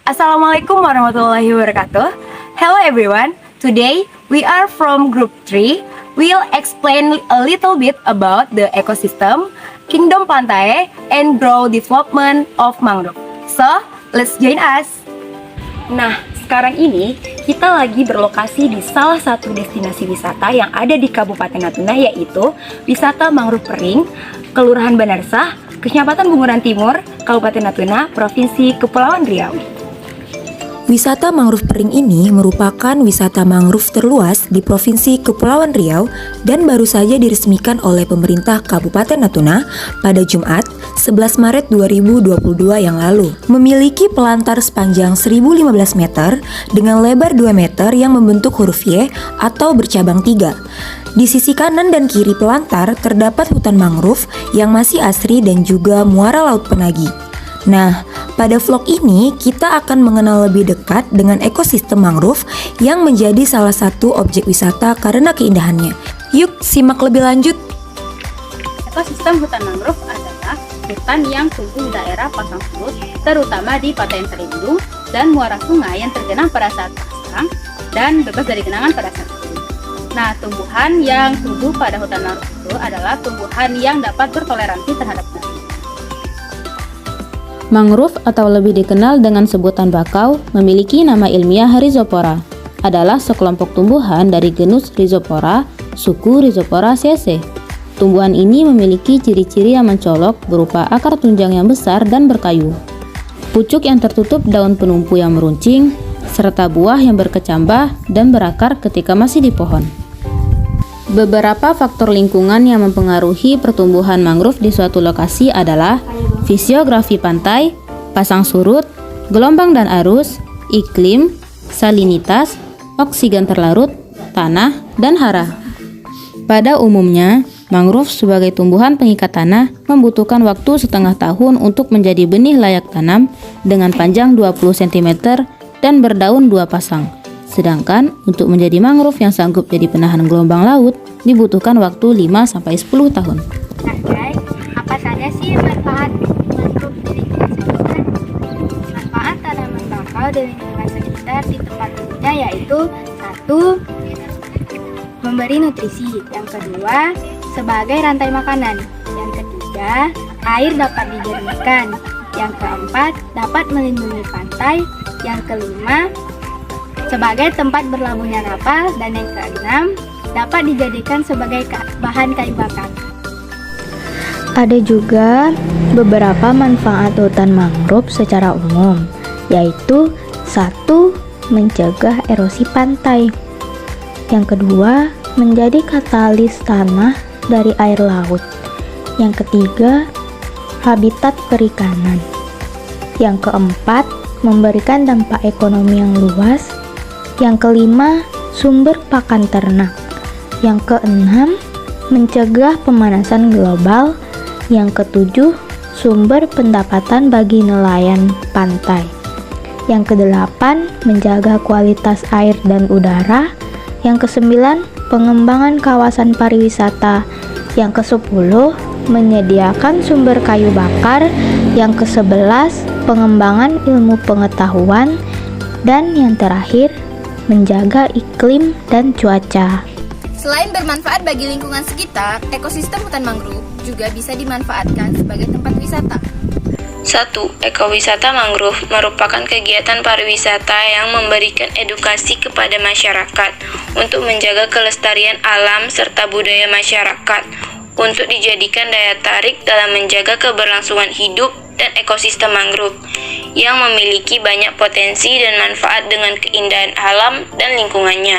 Assalamualaikum warahmatullahi wabarakatuh. Hello everyone. Today we are from group 3. We'll explain a little bit about the ecosystem, kingdom pantai, and growth development of mangrove. So, let's join us. Nah, sekarang ini kita lagi berlokasi di salah satu destinasi wisata yang ada di Kabupaten Natuna, yaitu Wisata Mangrove Pering, Kelurahan Banarsah, Kecamatan Bunguran Timur, Kabupaten Natuna, Provinsi Kepulauan Riau. Wisata mangrove Pering ini merupakan wisata mangrove terluas di Provinsi Kepulauan Riau dan baru saja diresmikan oleh pemerintah Kabupaten Natuna pada Jumat 11 Maret 2022 yang lalu. Memiliki pelantar sepanjang 1015 meter dengan lebar 2 meter yang membentuk huruf Y atau bercabang 3. Di sisi kanan dan kiri pelantar terdapat hutan mangrove yang masih asri dan juga muara laut Penagi. Nah, pada vlog ini kita akan mengenal lebih dekat dengan ekosistem mangrove yang menjadi salah satu objek wisata karena keindahannya. Yuk, simak lebih lanjut. Ekosistem hutan mangrove adalah hutan yang tumbuh di daerah pasang surut, terutama di pantai yang terlindung dan muara sungai yang tergenang pada saat pasang dan bebas dari genangan pada saat kering. Nah, tumbuhan yang tumbuh pada hutan mangrove itu adalah tumbuhan yang dapat bertoleransi terhadap banjir. Mangrove atau lebih dikenal dengan sebutan bakau memiliki nama ilmiah Rhizopora. Adalah sekelompok tumbuhan dari genus Rhizopora, suku Rhizoporaceae. Tumbuhan ini memiliki ciri-ciri yang mencolok berupa akar tunjang yang besar dan berkayu, pucuk yang tertutup daun penumpu yang meruncing, serta buah yang berkecambah dan berakar ketika masih di pohon. Beberapa faktor lingkungan yang mempengaruhi pertumbuhan mangrove di suatu lokasi adalah fisiografi pantai, pasang surut, gelombang dan arus, iklim, salinitas, oksigen terlarut, tanah, dan hara. Pada umumnya, mangrove sebagai tumbuhan pengikat tanah membutuhkan waktu setengah tahun untuk menjadi benih layak tanam dengan panjang 20 cm dan berdaun 2 pasang. Sedangkan untuk menjadi mangrove yang sanggup jadi penahan gelombang laut dibutuhkan waktu 5-10 tahun. Nah guys, apa saja sih manfaat mangrove di lingkungan sekitar? Manfaat tanaman bakau di lingkungan sekitar di tempat tumbuhnya yaitu 1. Memberi nutrisi. Yang kedua, sebagai rantai makanan. Yang ketiga, air dapat dijernihkan. Yang keempat, dapat melindungi pantai. Yang kelima, sebagai tempat berlabuhnya kapal. Dan yang keenam, dapat dijadikan sebagai bahan kayu bakar. Ada juga beberapa manfaat hutan mangrove secara umum, yaitu 1. Mencegah erosi pantai. Yang kedua, menjadi katalis tanah dari air laut. Yang ketiga, habitat perikanan. Yang keempat, memberikan dampak ekonomi yang luas. Yang kelima, sumber pakan ternak. Yang keenam, mencegah pemanasan global. Yang ketujuh, sumber pendapatan bagi nelayan pantai. Yang kedelapan, menjaga kualitas air dan udara. Yang kesembilan, pengembangan kawasan pariwisata. Yang kesepuluh, menyediakan sumber kayu bakar. Yang kesebelas, pengembangan ilmu pengetahuan. Dan yang terakhir, menjaga iklim dan cuaca. Selain bermanfaat bagi lingkungan sekitar, ekosistem hutan mangrove juga bisa dimanfaatkan sebagai tempat wisata. 1. Ekowisata mangrove merupakan kegiatan pariwisata yang memberikan edukasi kepada masyarakat untuk menjaga kelestarian alam serta budaya masyarakat untuk dijadikan daya tarik dalam menjaga keberlangsungan hidup dan ekosistem mangrove yang memiliki banyak potensi dan manfaat dengan keindahan alam dan lingkungannya.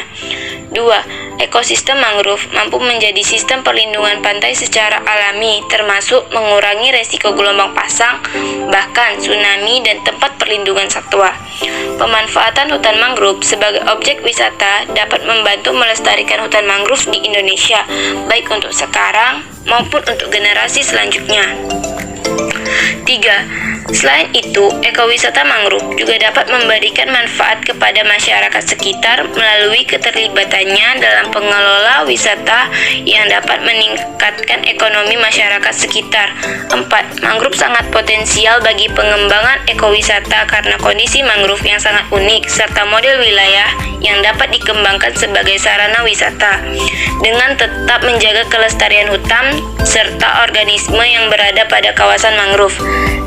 2. Ekosistem mangrove mampu menjadi sistem perlindungan pantai secara alami, termasuk mengurangi resiko gelombang pasang, bahkan tsunami dan tempat perlindungan satwa. Pemanfaatan hutan mangrove sebagai objek wisata dapat membantu melestarikan hutan mangrove di Indonesia, baik untuk sekarang maupun untuk generasi selanjutnya. 3. Selain itu, ekowisata mangrove juga dapat memberikan manfaat kepada masyarakat sekitar melalui keterlibatannya dalam pengelola wisata yang dapat meningkatkan ekonomi masyarakat sekitar. 4. Mangrove sangat potensial bagi pengembangan ekowisata karena kondisi mangrove yang sangat unik serta model wilayah yang dapat dikembangkan sebagai sarana wisata dengan tetap menjaga kelestarian hutan serta organisme yang berada pada kawasan mangrove.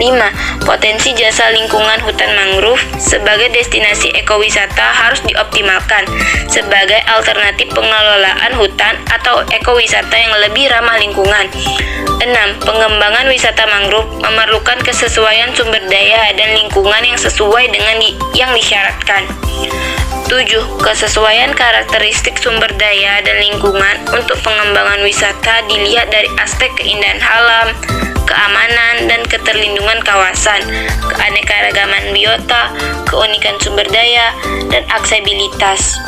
5. Potensi jasa lingkungan hutan mangrove sebagai destinasi ekowisata harus dioptimalkan sebagai alternatif pengelolaan hutan atau ekowisata yang lebih ramah lingkungan. 6. Pengembangan wisata mangrove memerlukan kesesuaian sumber daya dan lingkungan yang sesuai dengan yang disyaratkan. 7. Kesesuaian karakteristik sumber daya dan lingkungan untuk pengembangan wisata dilihat dari aspek keindahan alam, keamanan dan keterlindungan kawasan, keanekaragaman biota, keunikan sumber daya, dan aksesibilitas.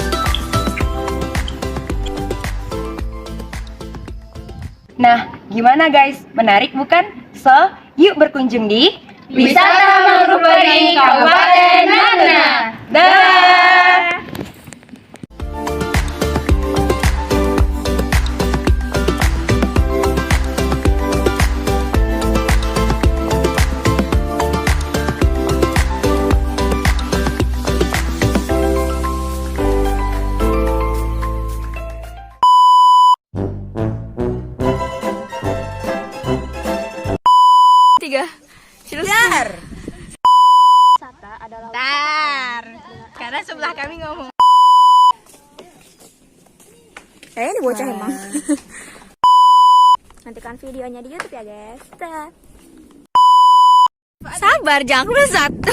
Nah, gimana guys? Menarik bukan? So, yuk berkunjung di Wisata Mangrove Bering, Kabupaten Natuna. Dah! Karena sebelah kami ngomong. Ini bocah emang. Nantikan videonya di YouTube ya guys. Sabar, jangan satu.